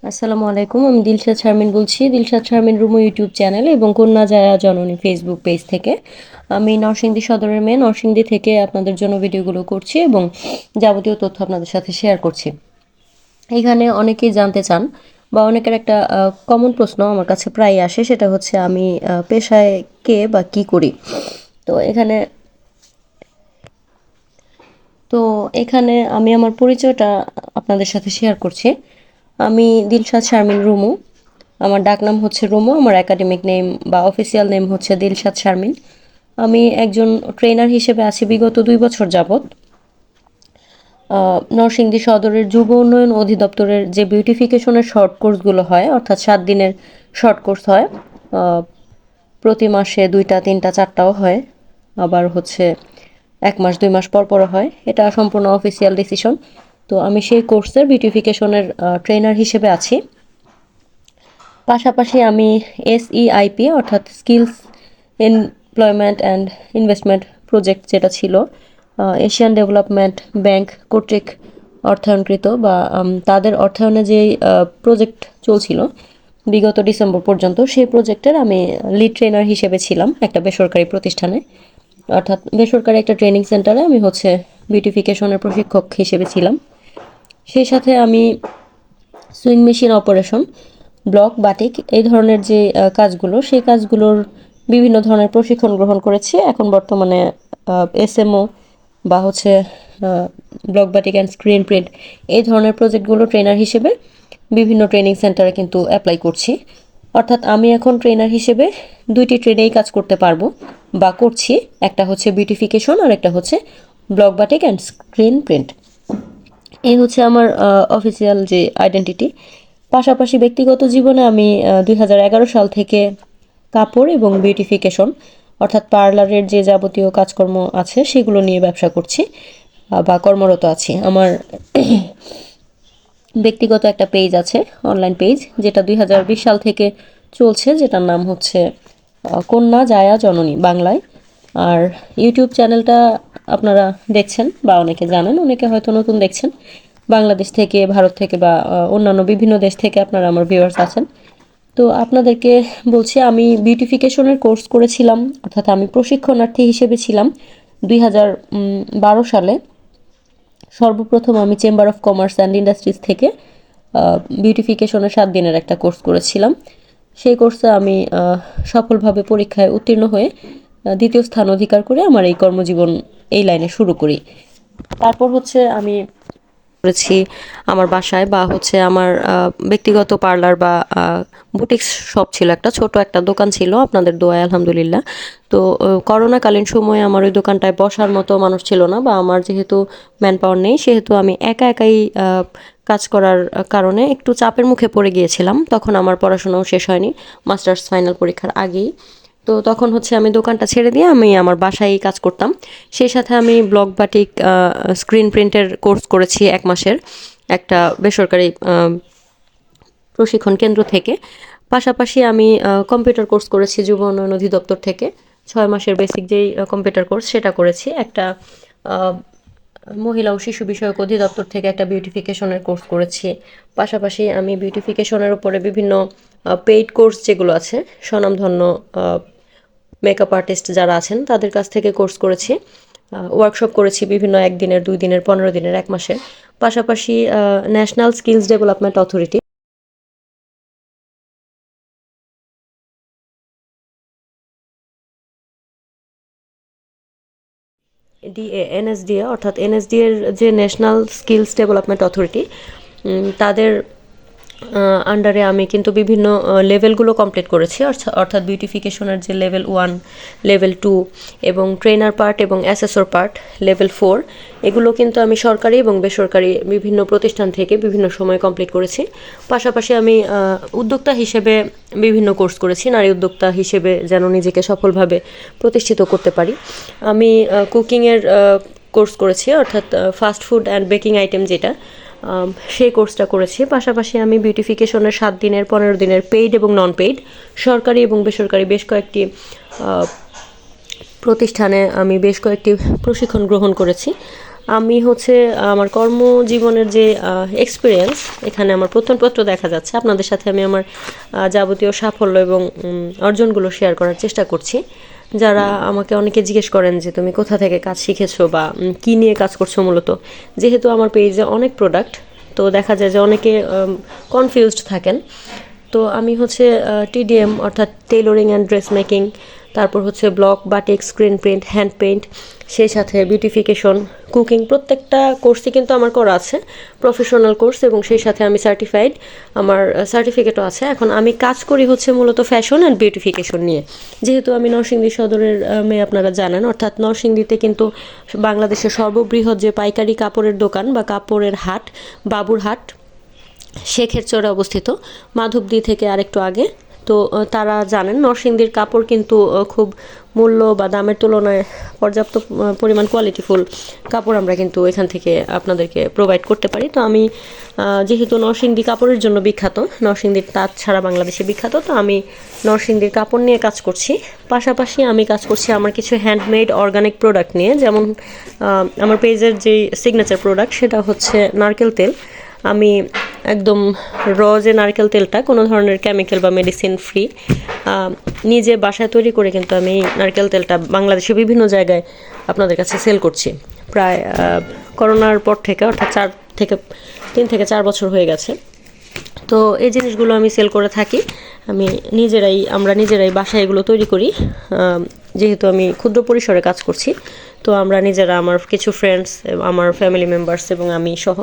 আসসালামু আলাইকুম। আমি দিলশাদ শারমিন বলছি, দিলশাদ শারমিন রুমু ইউটিউব চ্যানেল এবং কন্যা জায়া জননী ফেসবুক পেজ থেকে। আমি নরসিংদী সদরের মেয়ে, নরসিংদী থেকে আপনাদের জন্য ভিডিওগুলো করছি এবং যাবতীয় তথ্য আপনাদের সাথে শেয়ার করছি। এখানে অনেকেই জানতে চান বা অনেকের একটা কমন প্রশ্ন আমার কাছে প্রায় আসে, সেটা হচ্ছে আমি পেশায় কে বা কি করি। তো এখানে তো এখানে আমি আমার পরিচয়টা আপনাদের সাথে শেয়ার করছি। আমি দিলশাদ শারমিন রুমু। আমার ডাকনাম হচ্ছে রুমু। আমার একাডেমিক নেম বা অফিসিয়াল নেম হচ্ছে দিলশাদ শারমিন। আমি একজন ট্রেনার হিসেবে আছি বিগত 2 বছর যাবৎ। নরসিংদী সদরের যুব উন্নয়ন অধিদপ্তরের যে বিউটিফিকেশনের শর্ট কোর্সগুলো হয়, অর্থাৎ 7 দিনের শর্ট কোর্স হয়। প্রতি মাসে 2টা 3টা 4টাও হয়, আবার হচ্ছে 1 মাস 2 মাস পর পরও হয়। এটা সম্পূর্ণ অফিসিয়াল ডিসিশন। তো আমি সেই কোর্সের বিউটিফিকেশনের ট্রেনার হিসেবে আছি। পাশাপাশি আমি SEIP অর্থাৎ skills employment and investment project, যেটা ছিল এশিয়ান ডেভেলপমেন্ট ব্যাংক কর্তৃক অর্থায়নকৃত বা তাদের অর্থায়নে যে প্রজেক্ট চলছিল বিগত ডিসেম্বর পর্যন্ত, সেই প্রজেক্টের আমি লিড ট্রেনার হিসেবে ছিলাম একটা বেসরকারি প্রতিষ্ঠানে, অর্থাৎ বেসরকারি একটা ট্রেনিং সেন্টারে আমি হচ্ছে বিউটিফিকেশনের প্রশিক্ষক হিসেবে ছিলাম। সেই সাথে আমি sewing machine operation, block batik এই ধরনের যে কাজগুলো, সেই কাজগুলোর বিভিন্ন ধরনের প্রশিক্ষণ গ্রহণ করেছি। এখন বর্তমানে SMO বা হচ্ছে block batik and screen print এই ধরনের প্রজেক্টগুলো ট্রেনার হিসেবে বিভিন্ন ট্রেনিং সেন্টারে কিন্তু অ্যাপ্লাই করছি। অর্থাৎ আমি এখন ট্রেনার হিসেবে 2টি ট্রেনেই কাজ করতে পারবো বা করছি। একটা হচ্ছে বিউটিফিকেশন আর একটা হচ্ছে block batik and screen print. এই হচ্ছে আমার অফিসিয়াল যে আইডেন্টিটি। পাশাপাশি ব্যক্তিগত জীবনে আমি 2011 সাল থেকে কাপড় এবং বিউটিফিকেশন অর্থাৎ পার্লারের যে যাবতীয় কাজকর্ম আছে সেগুলো নিয়ে ব্যবসা করছি বা কর্মরত আছি। আমার ব্যক্তিগত একটা পেজ আছে, অনলাইন পেজ, যেটা 2020 সাল থেকে চলছে, যেটার নাম হচ্ছে কন্যা জায়া জননী বাংলায়। আর ইউটিউব চ্যানেলটা আপনারা দেখছেন বা অনেকে জানেন, অনেকে হয়তো নতুন দেখছেন। বাংলাদেশ থেকে, ভারত থেকে বা অন্যান্য বিভিন্ন দেশ থেকে আপনারা আমার ভিউয়ার্স আছেন। তো আপনাদেরকে বলছি, আমি বিউটিফিকেশনের কোর্স করেছিলাম, অর্থাৎ আমি প্রশিক্ষণার্থী হিসেবে ছিলাম 2012 সালে। সর্বপ্রথম আমি chamber of commerce and industries থেকে বিউটিফিকেশনের 7 দিনের একটা কোর্স করেছিলাম। সেই কোর্সে আমি সফলভাবে পরীক্ষায় উত্তীর্ণ হয়ে দ্বিতীয় স্থান অধিকার করে আমার এই কর্মজীবন এই লাইনে শুরু করি। তারপর হচ্ছে আমি করেছি আমার বাসায় বা হচ্ছে আমার ব্যক্তিগত পার্লার বা বুটিক শপ ছিল, একটা ছোট একটা দোকান ছিল, আপনাদের দোয়ায় আলহামদুলিল্লাহ। তো করোনাকালীন সময়ে আমার ওই দোকানটায় বসার মতো মানুষ ছিল না, বা আমার যেহেতু ম্যান পাওয়ার নেই, সেহেতু আমি একা একাই কাজ করার কারণে একটু চাপের মুখে পড়ে গিয়েছিলাম। তখন আমার পড়াশোনাও শেষ হয়নি, মাস্টার্স ফাইনাল পরীক্ষার আগেই। তো তখন হচ্ছে আমি দোকানটা ছেড়ে দিয়ে আমি আমার বাসায় কাজ করতাম। সেই সাথে আমি ব্লক বাটিক স্ক্রিন প্রিন্টের কোর্স করেছি 1 মাসের একটা বেসরকারি প্রশিক্ষণ কেন্দ্র থেকে। পাশাপাশি আমি কম্পিউটার কোর্স করেছি যুব উন্নয়ন অধিদপ্তর থেকে, 6 মাসের বেসিক যেই কম্পিউটার কোর্স সেটা করেছি। একটা মহিলা ও শিশু বিষয়ক অধিদপ্তর থেকে একটা বিউটিফিকেশনের কোর্স করেছি। পাশাপাশি আমি বিউটিফিকেশনের উপরে বিভিন্ন পেইড কোর্স যেগুলো আছে, স্বনামধন্য মেকআপ আর্টিস্ট যারা আছেন তাদের কাছ থেকে কোর্স করেছি, ওয়ার্কশপ করেছি বিভিন্ন 1 দিনের 2 দিনের 15 দিনের 1 মাসের। পাশাপাশি national skills development authority NSDA অর্থাৎ NSDA এর যে ন্যাশনাল স্কিলস ডেভেলপমেন্ট অথরিটি, তাদের আন্ডারে আমি কিন্তু বিভিন্ন লেভেলগুলো কমপ্লিট করেছি। অর্থাৎ বিউটিফিকেশনের যে লেভেল 1, লেভেল 2 এবং ট্রেনার পার্ট এবং অ্যাসেসর পার্ট লেভেল 4, এগুলো কিন্তু আমি সরকারি এবং বেসরকারি বিভিন্ন প্রতিষ্ঠান থেকে বিভিন্ন সময় কমপ্লিট করেছি। পাশাপাশি আমি উদ্যোক্তা হিসেবে বিভিন্ন কোর্স করেছি, নারী উদ্যোক্তা হিসেবে যেন নিজেকে সফলভাবে প্রতিষ্ঠিত করতে পারি। আমি কুকিংয়ের কোর্স করেছি, অর্থাৎ fast food and baking item যেটা, সেই কোর্সটা করেছি। পাশাপাশি আমি বিউটিফিকেশনের 7 দিনের 15 দিনের পেইড এবং নন পেইড সরকারি এবং বেসরকারি বেশ কয়েকটি প্রতিষ্ঠানে আমি বেশ কয়েকটি প্রশিক্ষণ গ্রহণ করেছি। আমি হচ্ছে আমার কর্মজীবনের যে এক্সপিরিয়েন্স, এখানে আমার প্রত্যয়নপত্র দেখা যাচ্ছে। আপনাদের সাথে আমি আমার যাবতীয় সাফল্য এবং অর্জনগুলো শেয়ার করার চেষ্টা করছি। যারা আমাকে অনেকে জিজ্ঞেস করেন যে তুমি কোথা থেকে কাজ শিখেছো বা কী নিয়ে কাজ করছো মূলত, যেহেতু আমার পেজে অনেক প্রোডাক্ট, তো দেখা যায় যে অনেকে কনফিউজড থাকেন। তো আমি হচ্ছে টিডিএম অর্থাৎ টেইলরিং অ্যান্ড ড্রেস মেকিং, তারপর হচ্ছে block, batik, screen print, hand paint, সেই সাথে বিউটিফিকেশন, কুকিং, প্রত্যেকটা কোর্সই কিন্তু আমার করা আছে, প্রফেশনাল কোর্স, এবং সেই সাথে আমি সার্টিফাইড, আমার সার্টিফিকেটও আছে। এখন আমি কাজ করি হচ্ছে মূলত ফ্যাশন অ্যান্ড বিউটিফিকেশন নিয়ে। যেহেতু আমি নরসিংদী সদরের মেয়ে, আপনারা জানেন, অর্থাৎ নরসিংদীতে কিন্তু বাংলাদেশের সর্ববৃহৎ যে পাইকারি কাপড়ের দোকান বা কাপড়ের হাট, বাবুরহাট, শেখের চরে অবস্থিত, মাধবদী থেকে আরেকটু আগে। তো তারা জানেন নরসিংদীর কাপড় কিন্তু খুব মূল্য বা দামের তুলনায় পর্যাপ্ত পরিমাণ কোয়ালিটিফুল কাপড় আমরা কিন্তু এখান থেকে আপনাদেরকে প্রোভাইড করতে পারি। তো আমি যেহেতু নরসিংদী কাপড়ের জন্য বিখ্যাত, নরসিংদীর তাঁত ছাড়া বাংলাদেশে বিখ্যাত, তো আমি নরসিংদীর কাপড় নিয়ে কাজ করছি। পাশাপাশি আমি কাজ করছি আমার কিছু হ্যান্ডমেড অর্গানিক প্রোডাক্ট নিয়ে, যেমন আমার পেজের যে সিগনেচার প্রোডাক্ট সেটা হচ্ছে নারকেল তেল। আমি একদম যে নারকেল তেলটা কোনো ধরনের কেমিক্যাল বা মেডিসিন ফ্রি নিজে বাসায় তৈরি করে কিন্তু আমি নারকেল তেলটা বাংলাদেশের বিভিন্ন জায়গায় আপনাদের কাছে সেল করছি। প্রায় করোনার পর থেকে, অর্থাৎ 3 থেকে 4 বছর হয়ে গেছে। তো এই জিনিসগুলো আমি সেল করে থাকি। আমরা নিজেরাই বাসায় এগুলো তৈরি করি। যেহেতু আমি ক্ষুদ্র পরিসরে কাজ করছি, তো আমরা নিজেরা, আমার কিছু ফ্রেন্ডস, আমার ফ্যামিলি মেম্বার্স এবং আমি সহ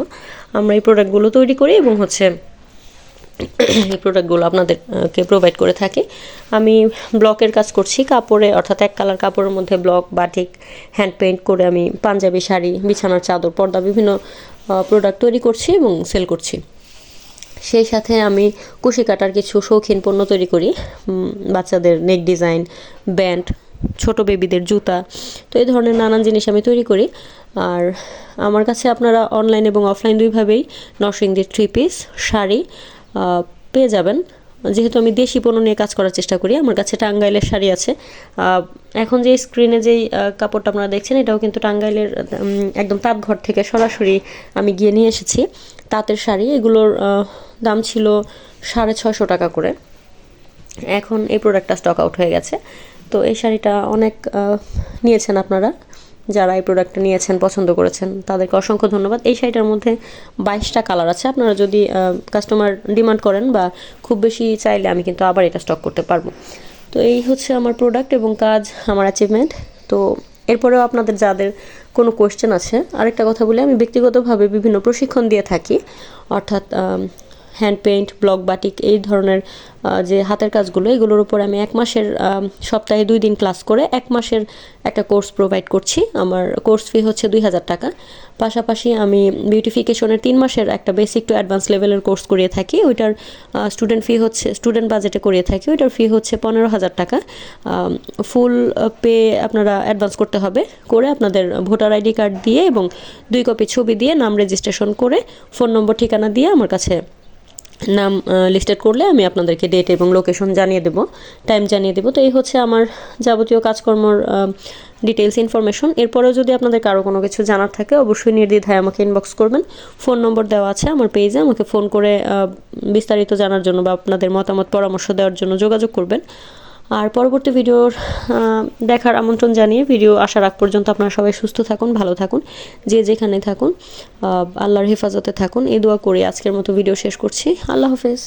আমরা এই প্রোডাক্টগুলো তৈরি করি এবং হচ্ছে এই প্রোডাক্টগুলো আপনাদেরকে প্রোভাইড করে থাকি। আমি ব্লকের কাজ করছি কাপড়ে, অর্থাৎ এক কালার কাপড়ের মধ্যে ব্লক, বাটিক, হ্যান্ড পেইন্ট করে আমি পাঞ্জাবি শাড়ি, বিছানার চাদর, পর্দা, বিভিন্ন প্রোডাক্ট তৈরি করছি এবং সেল করছি। সেই সাথে আমি কুশি কাটার কিছু শৌখিন পণ্য তৈরি করি, বাচ্চাদের নেক ডিজাইন, ব্যান্ড, ছোট বেবিদের জুতা, তো এই ধরনের নানান জিনিস আমি তৈরি করি। আর আমার কাছে আপনারা অনলাইন এবং অফলাইন দুইভাবেই নরসিংদীর 3 পিস শাড়ি পেয়ে যাবেন। যেহেতু আমি দেশি পণ্য নিয়ে কাজ করার চেষ্টা করি, আমার কাছে টাঙ্গাইলের শাড়ি আছে। এখন যে স্ক্রিনে যেই কাপড়টা আপনারা দেখছেন, এটাও কিন্তু টাঙ্গাইলের একদম তাঁতঘর থেকে সরাসরি আমি গিয়ে নিয়ে এসেছি। তাঁতের শাড়ি, এগুলোর দাম ছিল 650 টাকা করে। এখন এই প্রোডাক্টটা স্টক আউট হয়ে গেছে। তো এই শাড়িটা অনেক নিয়েছেন আপনারা, যারা এই প্রোডাক্টটা নিয়েছেন, পছন্দ করেছেন, তাদেরকে অসংখ্য ধন্যবাদ। এই শাড়িটার মধ্যে 22টা কালার আছে। আপনারা যদি কাস্টমার ডিমান্ড করেন বা খুব বেশি চাইলে আমি কিন্তু আবার এটা স্টক করতে পারবো। তো এই হচ্ছে আমার প্রোডাক্ট এবং কাজ, আমার অ্যাচিভমেন্ট। তো এরপরেও আপনাদের যাদের কোনো কোয়েশ্চেন আছে, আরেকটা কথা বলি, আমি ব্যক্তিগতভাবে বিভিন্ন প্রশিক্ষণ দিয়ে থাকি, অর্থাৎ হ্যান্ড পেইন্ট, ব্লক, বাটিক, এই ধরনের যে হাতের কাজগুলো, এগুলোর উপর আমি 1 মাসের সপ্তাহে 2 দিন ক্লাস করে 1 মাসের একটা কোর্স প্রোভাইড করছি। আমার কোর্স ফি হচ্ছে 2000 টাকা। পাশাপাশি আমি বিউটিফিকেশনের 3 মাসের একটা বেসিক টু অ্যাডভান্স লেভেলের কোর্স করিয়ে থাকি। ওইটার স্টুডেন্ট বাজেটে করিয়ে থাকি। ওইটার ফি হচ্ছে 15,000 টাকা। ফুল পে আপনারা অ্যাডভান্স করতে হবে, করে আপনাদের ভোটার আইডি কার্ড দিয়ে এবং 2 কপি ছবি দিয়ে নাম রেজিস্ট্রেশন করে ফোন নম্বর, ঠিকানা দিয়ে আমার কাছে নাম লিস্টেড করলে আমি আপনাদেরকে ডেট এবং লোকেশন জানিয়ে দেব, টাইম জানিয়ে দেব। তো এই হচ্ছে আমার যাবতীয় কাজকর্মর ডিটেলস ইনফরমেশন। এরপরেও যদি আপনাদের কারো কোনো কিছু জানার থাকে, অবশ্যই নির্দ্বিধায় আমাকে ইনবক্স করবেন। ফোন নম্বর দেওয়া আছে আমার পেজে, আমাকে ফোন করে বিস্তারিত জানার জন্য বা আপনাদের মতামত, পরামর্শ দেওয়ার জন্য যোগাযোগ করবেন। আর পরবর্তী ভিডিওর দেখার আমন্ত্রণ জানিয়ে ভিডিও আসার আগ পর্যন্ত আপনারা সবাই সুস্থ থাকুন, ভালো থাকুন, যে যেখানে থাকুন, আল্লাহর হেফাজতে থাকুন, এই দোয়া করে আজকের মতো ভিডিও শেষ করছি। আল্লাহ হাফেজ।